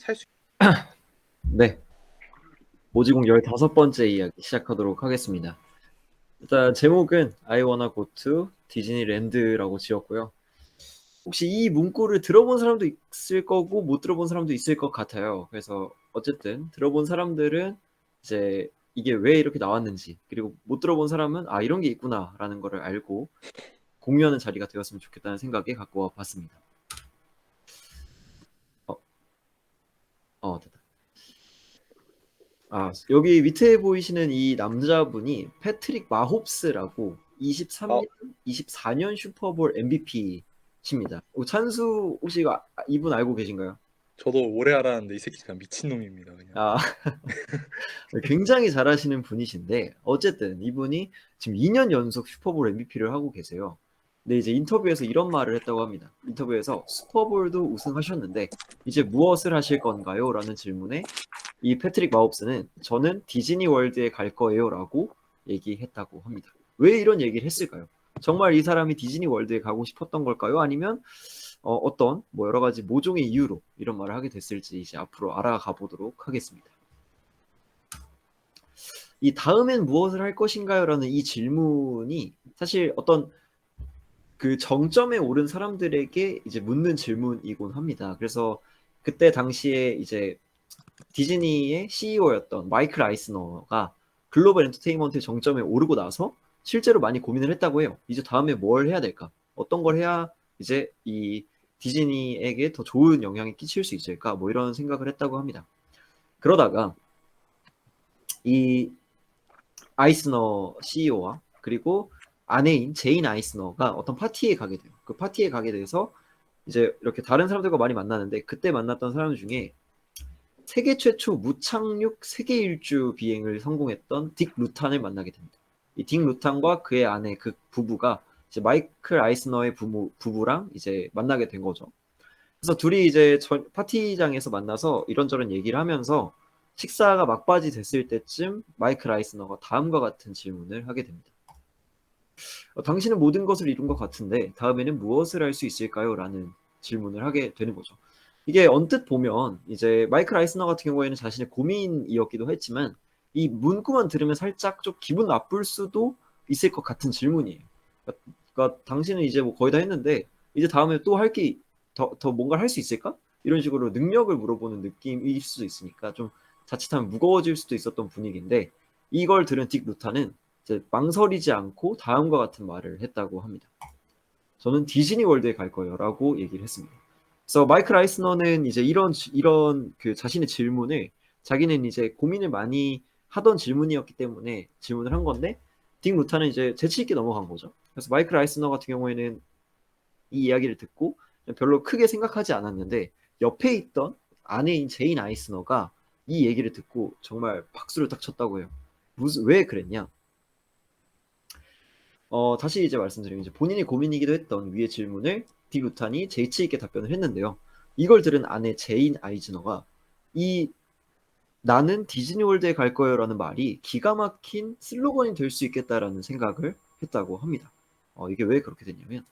살 수. 네, 모지공 15번째 이야기 시작하도록 하겠습니다. 일단 제목은 I wanna go to 디즈니랜드라고 지었고요. 혹시 이 문구를 들어본 사람도 있을 거고 못 들어본 사람도 있을 것 같아요. 그래서 어쨌든 들어본 사람들은 이제 이게 왜 이렇게 나왔는지, 그리고 못 들어본 사람은 아 이런 게 있구나라는 거를 알고 공유하는 자리가 되었으면 좋겠다는 생각에 갖고 와 봤습니다. 어, 됐다. 여기 밑에 보이시는 이 남자분이 패트릭 마홉스라고 어, 23년, 24년 슈퍼볼 MVP십니다. 찬수 혹시 이분 알고 계신가요? 저도 오래 알았는데 이 새끼 그냥 미친놈입니다, 그냥. 아, 굉장히 잘하시는 분이신데 어쨌든 이분이 지금 2년 연속 슈퍼볼 MVP를 하고 계세요. 근데 이제 인터뷰에서 이런 말을 했다고 합니다. 인터뷰에서 슈퍼볼도 우승하셨는데 이제 무엇을 하실 건가요? 라는 질문에 이 패트릭 마홉스는 저는 디즈니 월드에 갈 거예요라고 얘기했다고 합니다. 왜 이런 얘기를 했을까요? 정말 이 사람이 디즈니 월드에 가고 싶었던 걸까요? 아니면 어떤 뭐 여러 가지 모종의 이유로 이런 말을 하게 됐을지 이제 앞으로 알아가 보도록 하겠습니다. 이 다음엔 무엇을 할 것인가요라는 이 질문이 사실 어떤 그 정점에 오른 사람들에게 이제 묻는 질문이곤 합니다. 그래서 그때 당시에 이제 디즈니의 CEO였던 마이클 아이스너가 글로벌 엔터테인먼트 정점에 오르고 나서 실제로 많이 고민을 했다고 해요. 이제 다음에 뭘 해야 될까? 어떤 걸 해야 이제 이 디즈니에게 더 좋은 영향이 끼칠 수 있을까? 뭐 이런 생각을 했다고 합니다. 그러다가 이 아이스너 CEO와 그리고 아내인 제인 아이스너가 어떤 파티에 가게 돼요. 그 파티에 가게 돼서 이제 이렇게 다른 사람들과 많이 만나는데 그때 만났던 사람 중에 세계 최초 무착륙 세계 일주 비행을 성공했던 딕 루탄을 만나게 됩니다. 이 딕 루탄과 그의 아내 그 부부가 이제 마이클 아이스너의 부부랑 이제 만나게 된 거죠. 그래서 둘이 이제 파티장에서 만나서 이런저런 얘기를 하면서 식사가 막바지 됐을 때쯤 마이클 아이스너가 다음과 같은 질문을 하게 됩니다. 당신은 모든 것을 이룬 것 같은데 다음에는 무엇을 할 수 있을까요? 라는 질문을 하게 되는 거죠. 이게 언뜻 보면 이제 마이클 아이스너 같은 경우에는 자신의 고민이었기도 했지만 이 문구만 들으면 살짝 좀 기분 나쁠 수도 있을 것 같은 질문이에요. 그러니까 당신은 이제 뭐 거의 다 했는데 이제 다음에 또 할 게 더 뭔가를 할 수 있을까? 이런 식으로 능력을 물어보는 느낌일 수도 있으니까 좀 자칫하면 무거워질 수도 있었던 분위기인데 이걸 들은 딕 루타는 이제 망설이지 않고 다음과 같은 말을 했다고 합니다. 저는 디즈니 월드에 갈 거예요라고 얘기를 했습니다. 그래서 마이클 아이스너는 이제 이런 그 자신의 질문을 자기는 이제 고민을 많이 하던 질문이었기 때문에 질문을 한 건데 딕 루타는 이제 재치 있게 넘어간 거죠. 그래서 마이클 아이스너 같은 경우에는 이 이야기를 듣고 별로 크게 생각하지 않았는데 옆에 있던 아내인 제인 아이스너가 이 얘기를 듣고 정말 박수를 딱 쳤다고 해요. 왜 그랬냐? 다시 이제 말씀드리면 이제 본인이 고민이기도 했던 위의 질문을 딕 루탄이 재치 있게 답변을 했는데요. 이걸 들은 아내 제인 아이즈너가 이 나는 디즈니월드에 갈 거예요라는 말이 기가 막힌 슬로건이 될 수 있겠다라는 생각을 했다고 합니다. 이게 왜 그렇게 됐냐면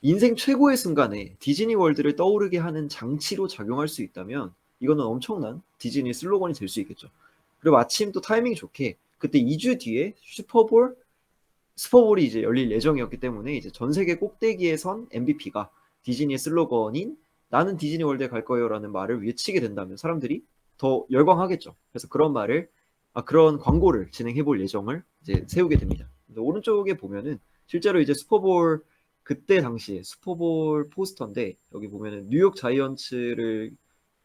인생 최고의 순간에 디즈니월드를 떠오르게 하는 장치로 작용할 수 있다면 이거는 엄청난 디즈니 슬로건이 될 수 있겠죠. 그리고 마침 또 타이밍이 좋게 그때 2주 뒤에 슈퍼볼이 이제 열릴 예정이었기 때문에 이제 전 세계 꼭대기에 선 MVP가 디즈니의 슬로건인 나는 디즈니 월드에 갈 거예요라는 말을 외치게 된다면 사람들이 더 열광하겠죠. 그래서 그런 광고를 진행해 볼 예정을 이제 세우게 됩니다. 오른쪽에 보면은 실제로 이제 슈퍼볼 그때 당시에 슈퍼볼 포스터인데 여기 보면은 뉴욕 자이언츠를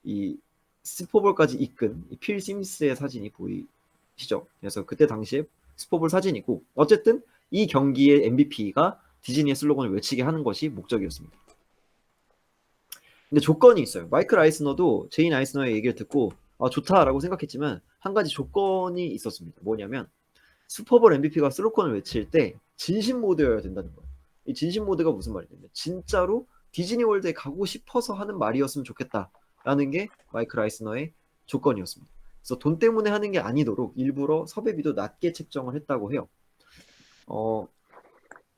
이 슈퍼볼까지 이끈 필 심스의 사진이 보이시죠? 그래서 그때 당시에 슈퍼볼 사진이고 어쨌든 이 경기의 MVP가 디즈니의 슬로건을 외치게 하는 것이 목적이었습니다. 근데 조건이 있어요. 마이클 아이스너도 제인 아이스너의 얘기를 듣고 좋다라고 생각했지만 한 가지 조건이 있었습니다. 뭐냐면 슈퍼볼 MVP가 슬로건을 외칠 때 진심 모드여야 된다는 거예요. 이 진심 모드가 무슨 말이냐면 진짜로 디즈니 월드에 가고 싶어서 하는 말이었으면 좋겠다라는 게 마이클 아이스너의 조건이었습니다. 그래서 돈 때문에 하는 게 아니도록 일부러 섭외비도 낮게 책정을 했다고 해요. 어,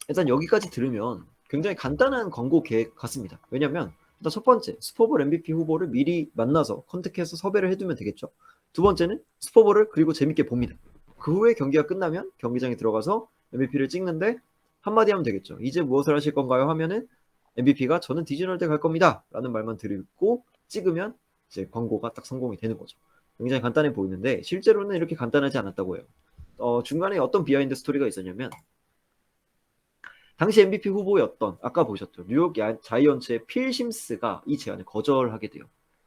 일단 여기까지 들으면 굉장히 간단한 광고 계획 같습니다. 왜냐면 일단 첫 번째, 슈퍼볼 MVP 후보를 미리 만나서 컨택해서 섭외를 해두면 되겠죠. 두 번째는 슈퍼볼을 그리고 재밌게 봅니다. 그 후에 경기가 끝나면 경기장에 들어가서 MVP를 찍는데 한마디 하면 되겠죠. 이제 무엇을 하실 건가요? 하면은 MVP가 저는 디즈니월드 갈 겁니다. 라는 말만 드리고 찍으면 이제 광고가 딱 성공이 되는 거죠. 굉장히 간단해 보이는데 실제로는 이렇게 간단하지 않았다고 해요. 중간에 어떤 비하인드 스토리가 있었냐면 당시 MVP 후보였던 아까 보셨죠. 뉴욕 자이언츠의 필 심스가 이 제안을 거절하게 돼요.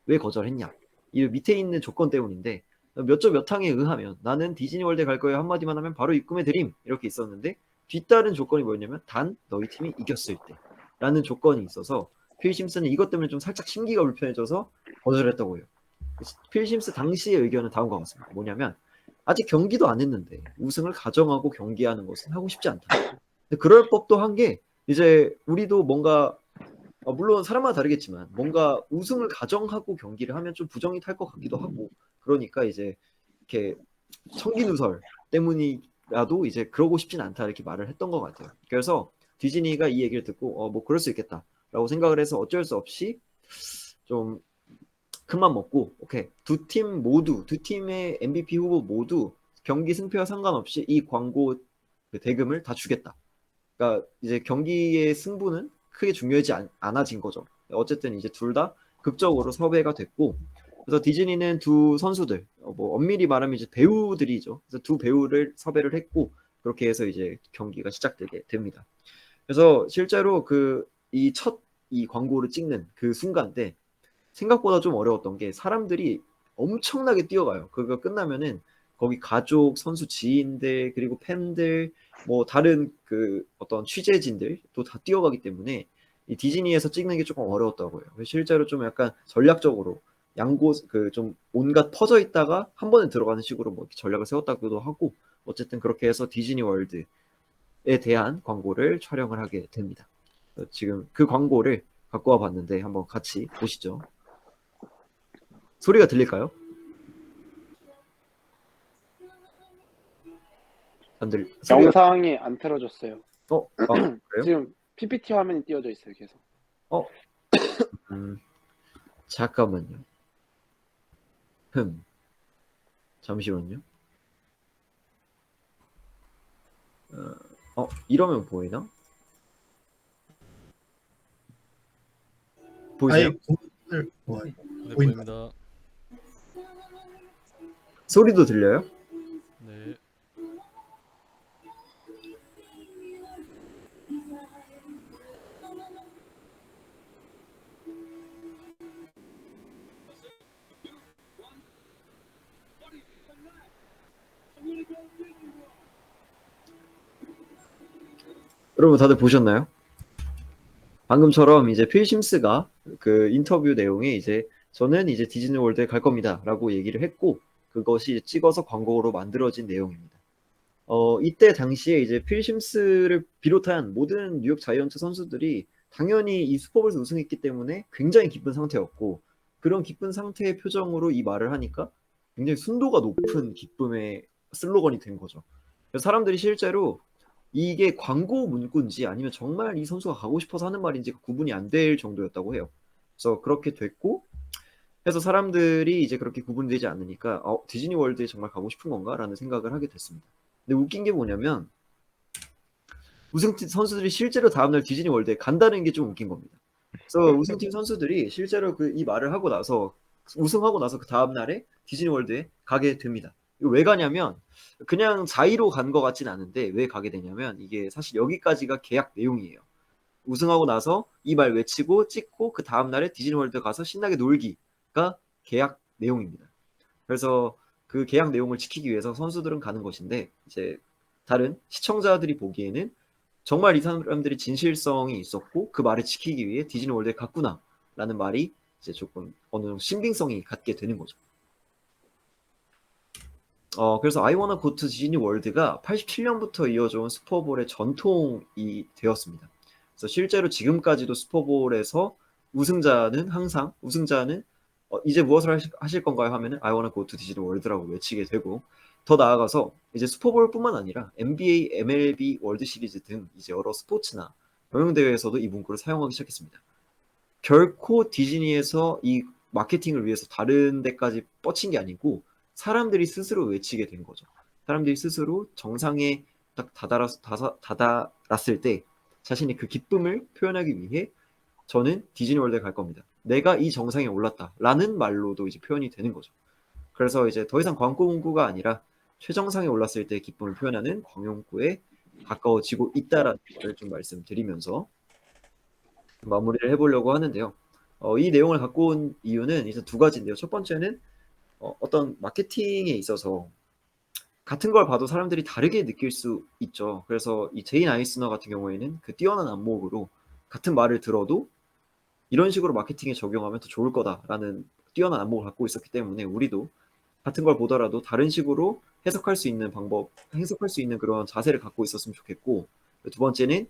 왜 거절했냐? 이 밑에 있는 조건 때문인데 몇 조 몇 항에 의하면 나는 디즈니월드에 갈 거예요 한마디만 하면 바로 입금해 드림 이렇게 있었는데 뒤따른 조건이 뭐였냐면 단 너희 팀이 이겼을 때 라는 조건이 있어서 필 심스는 이것 때문에 좀 살짝 심기가 불편해져서 거절했다고 해요. 필 심스 당시의 의견은 다음과 같습니다. 뭐냐면 아직 경기도 안 했는데 우승을 가정하고 경기하는 것은 하고 싶지 않다. 근데 그럴 법도 한 게 이제 우리도 뭔가 물론 사람마다 다르겠지만 뭔가 우승을 가정하고 경기를 하면 좀 부정이 탈 것 같기도 하고 그러니까 이제 이렇게 청기누설 때문이라도 이제 그러고 싶진 않다 이렇게 말을 했던 것 같아요. 그래서 디즈니가 이 얘기를 듣고 뭐 그럴 수 있겠다라고 생각을 해서 어쩔 수 없이 좀 큰맘 먹고 오케이 두 팀의 MVP 후보 모두 경기 승패와 상관없이 이 광고 그 대금을 다 주겠다. 그러니까 이제 경기의 승부는 크게 중요하지 않아진 거죠. 어쨌든 이제 둘 다 극적으로 섭외가 됐고 그래서 디즈니는 두 선수들 뭐 엄밀히 말하면 이제 배우들이죠. 그래서 두 배우를 섭외를 했고 그렇게 해서 이제 경기가 시작되게 됩니다. 그래서 실제로 그 이 광고를 찍는 그 순간 때 생각보다 좀 어려웠던 게 사람들이 엄청나게 뛰어가요. 그거 끝나면은 거기 가족, 선수 지인들, 그리고 팬들, 뭐 다른 그 어떤 취재진들도 다 뛰어가기 때문에 이 디즈니에서 찍는 게 조금 어려웠다고 해요. 실제로 좀 약간 전략적으로 양곳 그 좀 온갖 퍼져 있다가 한 번에 들어가는 식으로 뭐 전략을 세웠다고도 하고 어쨌든 그렇게 해서 디즈니 월드에 대한 광고를 촬영을 하게 됩니다. 지금 그 광고를 갖고 와 봤는데 한번 같이 보시죠. 소리가 들릴까요? 안 들, 소리가, 영상이 안 틀어졌어요. 그래요? 지금 PPT 화면이 띄워져 있어요, 계속. 어, 잠깐만요. 잠시만요. 이러면 보이나? 보이세요? 아예 공을 네, 보인다. 보입니다. 소리도 들려요? 네. 여러분 다들 보셨나요? 방금처럼 이제 필 심스가 그 인터뷰 내용에 이제 저는 이제 디즈니 월드에 갈 겁니다 라고 얘기를 했고 그것이 찍어서 광고로 만들어진 내용입니다. 이때 당시에 이제 필 심스를 비롯한 모든 뉴욕 자이언츠 선수들이 당연히 이 슈퍼볼에서 우승했기 때문에 굉장히 기쁜 상태였고 그런 기쁜 상태의 표정으로 이 말을 하니까 굉장히 순도가 높은 기쁨의 슬로건이 된 거죠. 그래서 사람들이 실제로 이게 광고 문구인지 아니면 정말 이 선수가 가고 싶어서 하는 말인지가 구분이 안 될 정도였다고 해요. 그래서 그렇게 됐고 해서 사람들이 이제 그렇게 구분되지 않으니까 디즈니 월드에 정말 가고 싶은 건가? 라는 생각을 하게 됐습니다. 근데 웃긴 게 뭐냐면 우승팀 선수들이 실제로 다음날 디즈니 월드에 간다는 게 좀 웃긴 겁니다. 그래서 우승팀 선수들이 실제로 이 말을 하고 나서 우승하고 나서 그 다음날에 디즈니 월드에 가게 됩니다. 이거 왜 가냐면 그냥 자의로 간 것 같진 않은데 왜 가게 되냐면 이게 사실 여기까지가 계약 내용이에요. 우승하고 나서 이 말 외치고 찍고 그 다음날에 디즈니 월드 가서 신나게 놀기가 계약 내용입니다. 그래서 그 계약 내용을 지키기 위해서 선수들은 가는 것인데 이제 다른 시청자들이 보기에는 정말 이 사람들이 진실성이 있었고 그 말을 지키기 위해 디즈니 월드에 갔구나 라는 말이 이제 조금 어느 정도 신빙성이 갖게 되는 거죠. 그래서 I wanna go to 디즈니 월드가 87년부터 이어져온 슈퍼볼의 전통이 되었습니다. 그래서 실제로 지금까지도 슈퍼볼에서 우승자는 이제 무엇을 하실 건가요 하면은 I wanna go to 디즈니 월드라고 외치게 되고 더 나아가서 이제 슈퍼볼뿐만 아니라 NBA, MLB, 월드 시리즈 등 이제 여러 스포츠나 경영 대회에서도 이 문구를 사용하기 시작했습니다. 결코 디즈니에서 이 마케팅을 위해서 다른 데까지 뻗친 게 아니고 사람들이 스스로 외치게 된 거죠. 사람들이 스스로 정상에 딱 다다랐을 때 자신의 그 기쁨을 표현하기 위해 저는 디즈니 월드에 갈 겁니다. 내가 이 정상에 올랐다라는 말로도 이제 표현이 되는 거죠. 그래서 이제 더 이상 광고문구가 아니라 최정상에 올랐을 때 기쁨을 표현하는 광용구에 가까워지고 있다라는 것을 좀 말씀드리면서 마무리를 해보려고 하는데요. 이 내용을 갖고 온 이유는 이제 두 가지인데요. 첫 번째는 어떤 마케팅에 있어서 같은 걸 봐도 사람들이 다르게 느낄 수 있죠. 그래서 이 제인 아이스너 같은 경우에는 그 뛰어난 안목으로 같은 말을 들어도 이런 식으로 마케팅에 적용하면 더 좋을 거다라는 뛰어난 안목을 갖고 있었기 때문에 우리도 같은 걸 보더라도 다른 식으로 해석할 수 있는 방법, 해석할 수 있는 그런 자세를 갖고 있었으면 좋겠고, 두 번째는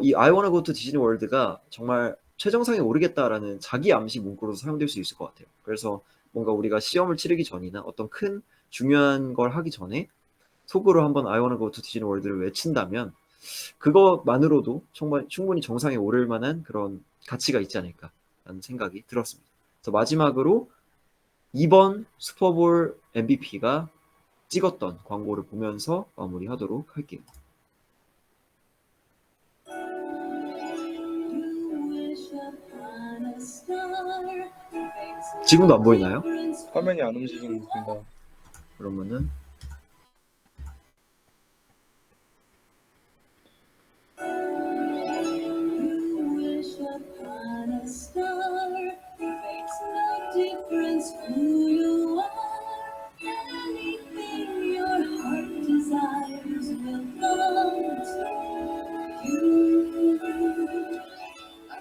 이 I wanna go to Disney World가 정말 최정상에 오르겠다라는 자기 암시 문구로도 사용될 수 있을 것 같아요. 그래서 뭔가 우리가 시험을 치르기 전이나 어떤 큰 중요한 걸 하기 전에 속으로 한번 I wanna go to Disney World를 외친다면 그것만으로도 정말 충분히 정상에 오를 만한 그런 가치가 있지 않을까라는 생각이 들었습니다. 그래서 마지막으로 이번 슈퍼볼 MVP가 찍었던 광고를 보면서 마무리하도록 할게요. 지금도 안 보이나요? 화면이 안 움직입니다. 그러면은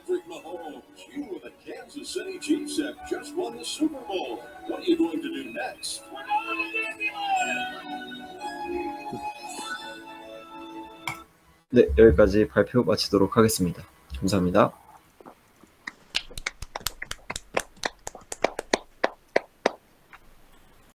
Patrick Mahomes, you and the Kansas City Chiefs have just won the Super Bowl. What are you going to do next? We're going to Disneyland! 네, 여기까지 발표 마치도록 하겠습니다. 감사합니다.